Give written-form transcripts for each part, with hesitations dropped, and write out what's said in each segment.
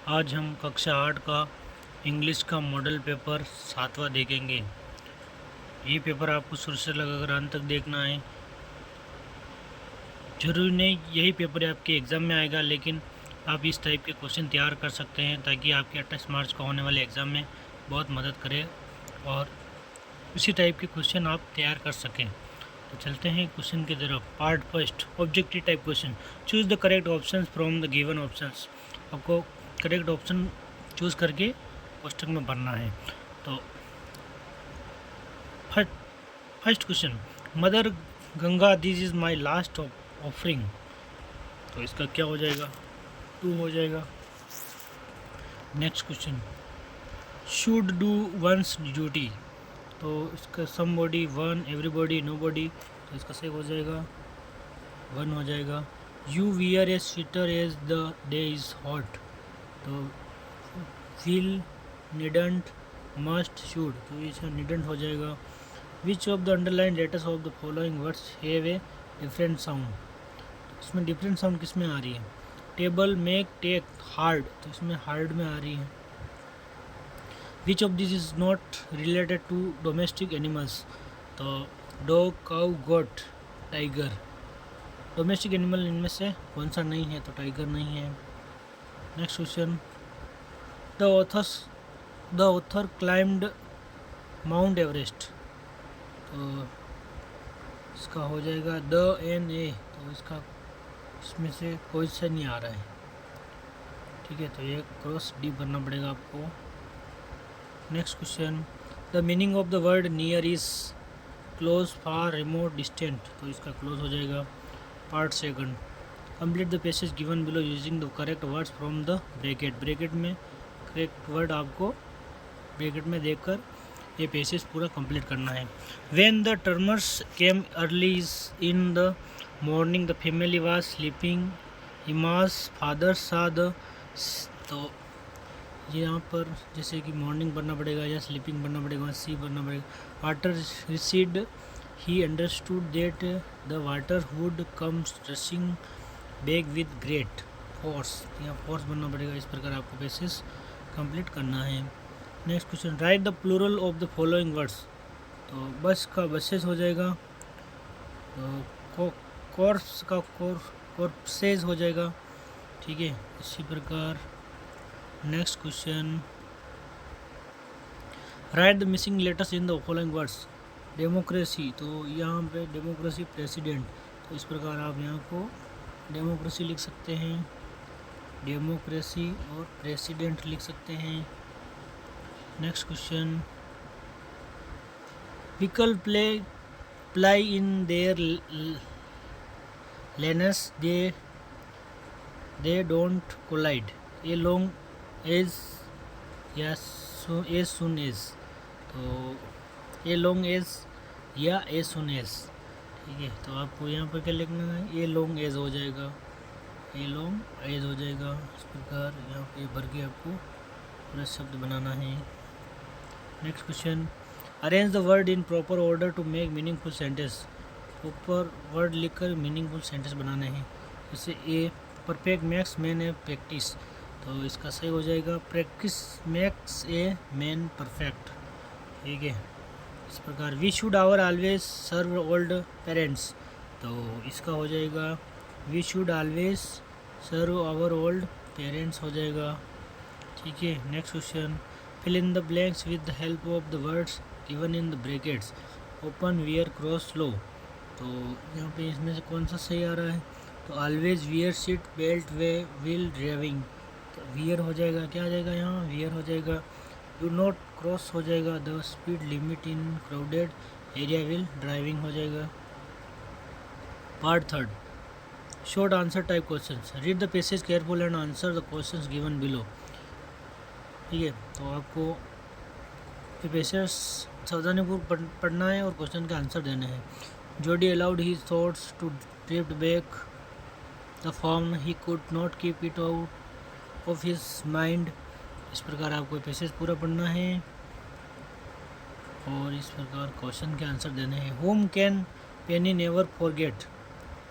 आज हम कक्षा 8 का इंग्लिश का मॉडल पेपर 7वां देखेंगे। ये पेपर आपको शुरू से लगाकर अंत तक देखना है। जरूरी नहीं यही पेपर आपके एग्ज़ाम में आएगा, लेकिन आप इस टाइप के क्वेश्चन तैयार कर सकते हैं ताकि आपके 28 मार्च को होने वाले एग्ज़ाम में बहुत मदद करे और उसी टाइप के क्वेश्चन आप तैयार कर सकें। तो चलते हैं क्वेश्चन की तरफ। Part first, objective type question. Choose the correct option from the given options. आपको करेक्ट ऑप्शन चूज़ करके कोष्टक में भरना है। तो first question, mother Ganga this is my last offering. तो इसका क्या हो जाएगा? 2 हो जाएगा। Next question, should do once duty. तो इसका समबॉडी 1, एवरीबॉडी, नोबॉडी। तो इसका सही हो जाएगा 1 हो जाएगा। You wear a sweater as the day is hot. तो विल, नीडंट, मस्ट, शुड। तो इसका नीडंट हो जाएगा। Which of the underline letters of the following words have a different sound. इसमें डिफरेंट साउंड किस में आ रही है? Table, make, take, hard. तो इसमें हार्ड में आ रही है। Which of this is not related to domestic animals. तो dog, cow, goat, tiger. Domestic animal इनमें से कौन सा नहीं है? तो टाइगर नहीं है। Next question, the author climbed mount Everest. तो इसका हो जाएगा द NA। तो इसमें से कोई सा नहीं आ रहा है। ठीक है, तो ये क्रॉस डी बनना पड़ेगा आपको। Next question, the meaning of the word near is close, far, remote, distant. तो इसका क्लोज हो जाएगा। Part second, complete the passage given below using the correct words from the bracket. Bracket में correct word आपको bracket में देखकर ये passage पूरा कंप्लीट करना है। When the termers came early in the morning the family was sleeping, Emma's father saw the. तो ये यहाँ पर जैसे कि मॉर्निंग बनना पड़ेगा या स्लीपिंग बनना पड़ेगा, सी बनना पड़ेगा। Water receded, he understood that the water would come rushing back with great force. यहाँ फोर्स बनना पड़ेगा। इस प्रकार आपको पैसेज कंप्लीट करना है। Next question, write the plural of the following words. तो बस का बसेस हो जाएगा। तो कोर्स का कोर्सेज हो जाएगा। ठीक है, इसी प्रकार next question, write the missing letters in the following words. Democracy, तो यहाँ पे डेमोक्रेसी, प्रेसिडेंट। तो इस प्रकार आप यहाँ को डेमोक्रेसी लिख सकते हैं, डेमोक्रेसी, और प्रेसिडेंट लिख सकते हैं। Next question, vehicle ply in their lanes, they don't collide. A long as या एज सुन एज। तो ए लॉन्ग एज या ए सुन एज। ठीक है, तो आपको यहाँ पर क्या लिखना है? ए लॉन्ग एज हो जाएगा, ए लॉन्ग एज हो जाएगा। इस प्रकार यहाँ पे भर के आपको पूरा शब्द बनाना है। Next question, arrange the word in proper order to make meaningful sentence. Proper word लिखकर मीनिंगफुल सेंटेंस बनाने हैं। जैसे a perfect makes man a practice. तो इसका सही हो जाएगा practice makes a man perfect. ठीक है, इस प्रकार we should our always serve old parents. तो इसका हो जाएगा we should always serve our old parents हो जाएगा। ठीक है, next question, fill in the blanks with the help of the words given in the brackets. Open, wear, cross, low. तो यहाँ पे इसमें से कौन सा सही आ रहा है? तो ऑलवेज, वियर, सीट, बेल्ट, वे, व्हील, ड्राइविंग। तो वियर हो जाएगा, क्या आ जाएगा यहाँ? वियर हो जाएगा। डू नॉट क्रॉस हो जाएगा the speed limit in crowded area, wheel, driving हो जाएगा। Part third, short answer type questions. Read the passage careful and answer the questions given below. ठीक है, तो आपको पैसेज सावधानीपूर्वक पढ़ना है और क्वेश्चन के आंसर देने हैं। Jody allowed his thoughts to drift back the farm, he could not keep it out of his mind. इस प्रकार आपको पैसेज पूरा पढ़ना है और इस प्रकार क्वेश्चन के आंसर देने हैं। Home can Penny never forget.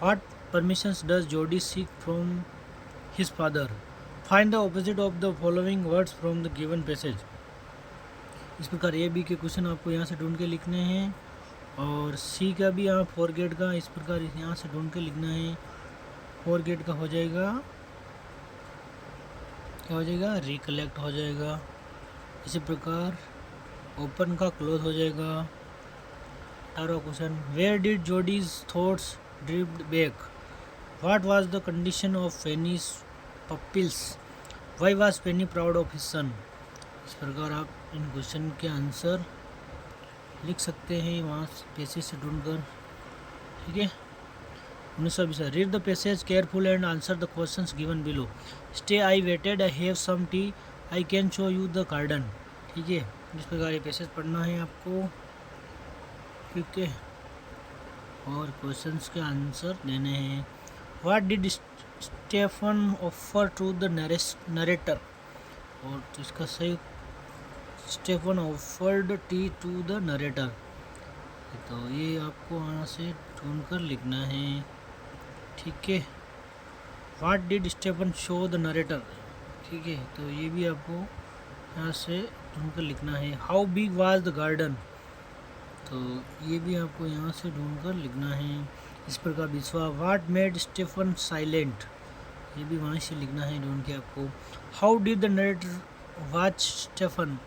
What permissions does Jodie seek from his father. Find the opposite of the following words from the given passage. इस प्रकार ए बी के क्वेश्चन आपको यहाँ से ढूंढ के लिखने हैं, और सी का भी यहाँ फॉरगेट का इस प्रकार यहाँ से ढूंढ के लिखना है। फॉरगेट का हो जाएगा, क्या हो जाएगा, रिकलेक्ट हो जाएगा। इसी प्रकार ओपन का क्लोज हो जाएगा। 18वां question, where did Jodie's thoughts drift back, what was the condition of Fanny's pupils, why was Fanny proud of his son. इस प्रकार आप इन क्वेश्चन के आंसर लिख सकते हैं वहाँ पैसेज से ढूंढकर। ठीक है। 1920, read the passage careful and answer the questions given below. Stay I waited, I have some tea, I can show you the garden. ठीक है, इस प्रकार ये पैसेज पढ़ना है आपको। ठीक है, और क्वेश्चंस के आंसर देने हैं। What did Stephen offer to the narrator, और तो इसका सही, Stephen offered tea to the narrator. तो ये आपको यहाँ से ढूंढ कर लिखना है। ठीक है, what did Stephen show the narrator. ठीक है, तो ये भी आपको यहाँ से ढूंढ कर लिखना है। How big was the garden, तो ये भी आपको यहाँ से ढूंढ कर लिखना है। इस प्रकार विश्वा, व्हाट मेड स्टेफन साइलेंट, ये भी वहाँ से लिखना है ढूंढ के आपको। How did the narrator watch Stephen,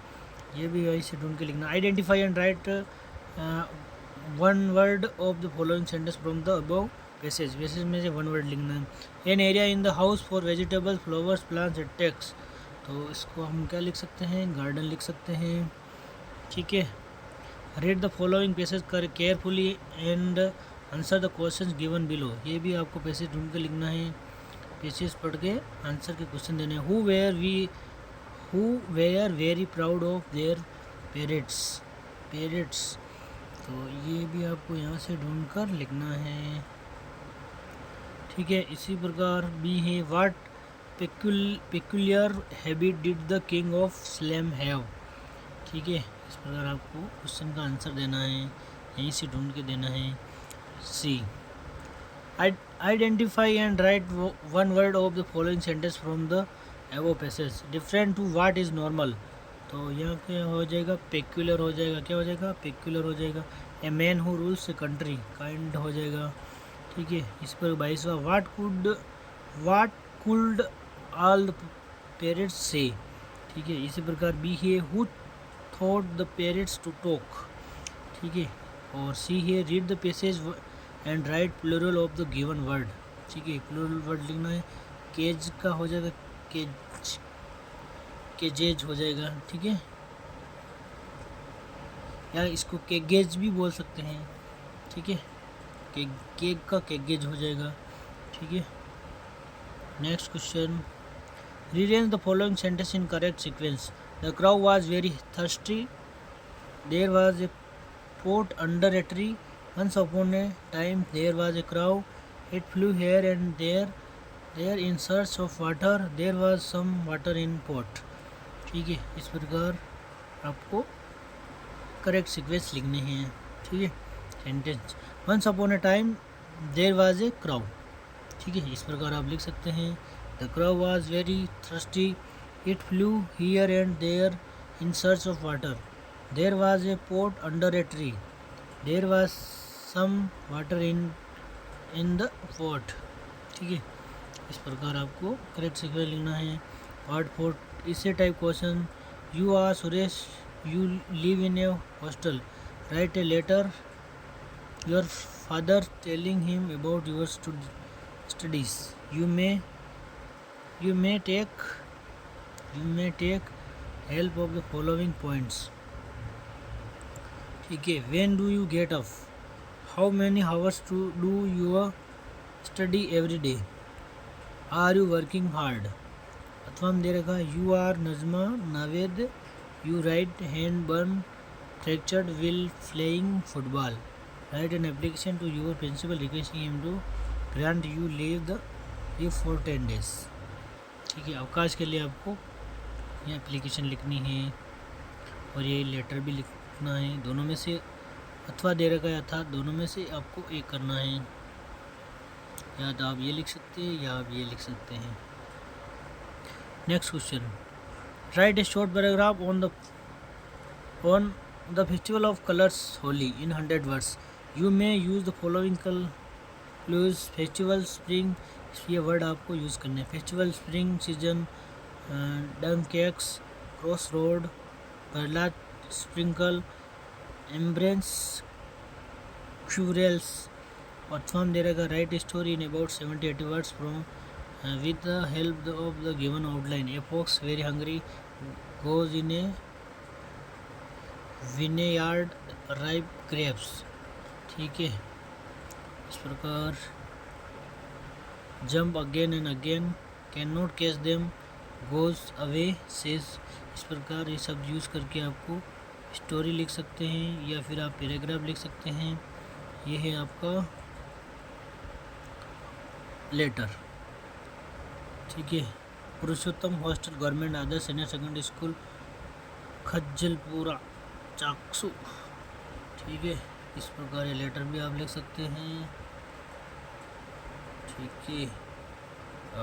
ये भी वहीं से ढूंढ के लिखना। Identify and write one word of the following sentence from the above passage. Passage में से वन वर्ड लिखना है। An area in the house for vegetables, flowers, plants and takes, तो इसको हम क्या लिख सकते हैं, गार्डन लिख सकते हैं। ठीक है। रीड द फॉलोइंग पैसेज कर carefully and answer the questions given below, ये भी आपको पैसेज ढूंढ के लिखना है। पैसेज पढ़ के आंसर के क्वेश्चन देने हैं। Who were very proud of their parents, तो ये भी आपको यहाँ से ढूंढ कर लिखना है। ठीक है, इसी प्रकार भी है। What peculiar habit did the king of slam have. ठीक है, इस प्रकार आपको क्वेश्चन का आंसर देना है, यहीं से ढूंढ के देना है। C, identify and write one word of the following sentence from the above passage. Different to what is normal, तो यहाँ क्या हो जाएगा, पेक्यूलर हो जाएगा। क्या हो जाएगा, पेक्यूलर हो जाएगा। A man who rules a country, kind हो जाएगा। ठीक है, इस पर 22वां, what could all the parents say. ठीक है, इसी प्रकार बी है, who thought the parents to talk. ठीक है, और सी है, read the passage and write plural of the given word. ठीक है, प्लूरल वर्ड लिखना है। केज का हो जाएगा केजेज हो जाएगा। ठीक है, या इसको केगेज भी बोल सकते हैं। ठीक है, केक का केगेज हो जाएगा। ठीक है, next question, rearrange the following sentence in correct sequence. The crow was very thirsty, there was a pot under a tree, once upon a time there was a crow, it flew here and there in search of water, there was some water in pot. ठीक है, इस प्रकार आपको correct sequence लिखने हैं। ठीक है, sentence, once upon a time there was a crow. ठीक है, इस प्रकार आप लिख सकते हैं। The crow was very thirsty, it flew here and there in search of water, there was a pot under a tree, there was some water in the pot. ठीक है, इस प्रकार आपको करेक्ट सीक्वेंस लिखना है। पार्ट 4, इसे type question, you are Suresh, you live in a hostel, write a letter your father telling him about your studies. You may take help of the following points. ठीक है, when do you get up, how many hours do you study every day, are you working hard। अथवा हम दे रखा है, you are Najma Naved, you right hand burn fractured while playing football, write an application to your principal requesting him to grant you leave for 10 days। ठीक है, अवकाश के लिए आपको ये एप्लीकेशन लिखनी है और ये लेटर भी लिखना है। दोनों में से अथवा दे रखा है, अर्थात दोनों में से आपको एक करना है। या तो आप ये लिख सकते हैं या आप ये लिख सकते हैं। Next question, write a short paragraph on the festival of colours Holi in 100 words. You may use the following clues. Festival, spring, ये वर्ड आपको यूज़ करने हैं. Festival, spring season, dung cakes, cross road, Prahlad, sprinkle, embrace, quarrels. और form दे रहेगा, write story in about 70-80 words from with the help of the given outline. A fox very hungry goes in a विनेयार्ड ripe grapes. ठीक है, इस प्रकार jump again and again, can not catch them, goes away says. इस प्रकार ये सब use करके आपको स्टोरी लिख सकते हैं या फिर आप पैराग्राफ लिख सकते हैं. ये है आपका लेटर. ठीक है, पुरुषोत्तम हॉस्टल गवर्नमेंट आदर्श सीनियर सेकेंडरी स्कूल खज्जलपुरा चाकसू. ठीक है, इस प्रकार ये लेटर भी आप लिख सकते हैं. ठीक है,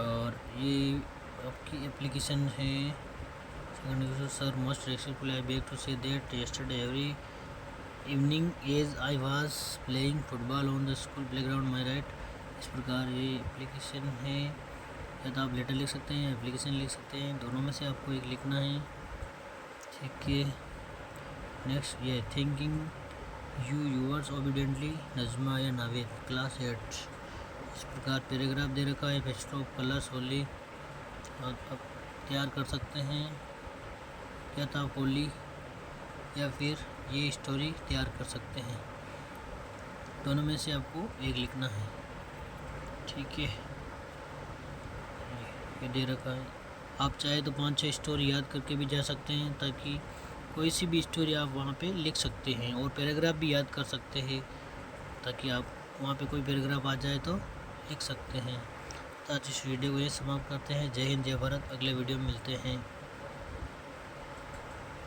और ये आपकी एप्लीकेशन है. Sir most respectfully I beg to say that yesterday every evening as I was playing football on the school playground my right. इस प्रकार ये एप्लीकेशन है. या तो आप लेटर लिख सकते हैं, एप्लीकेशन लिख सकते हैं, दोनों में से आपको एक लिखना है. ठीक है, नेक्स्ट ये thinking you yours obediently Najma या नावेद क्लास 8. इस प्रकार पैराग्राफ दे रखा है. फेस्टिवल ऑफ कलर्स होली आप तैयार कर सकते हैं, या तो आप होली या फिर ये स्टोरी तैयार कर सकते हैं. दोनों में से आपको एक लिखना है. ठीक है, ये दे रखा है. आप चाहे तो 5-6 स्टोरी याद करके भी जा सकते हैं, ताकि कोई सी भी स्टोरी आप वहाँ पे लिख सकते हैं. और पैराग्राफ भी याद कर सकते हैं, ताकि आप वहाँ पे कोई पैराग्राफ आ जाए तो लिख सकते हैं. तो आज इस वीडियो को ये समाप्त करते हैं. जय हिंद, जय भारत. अगले वीडियो में मिलते हैं.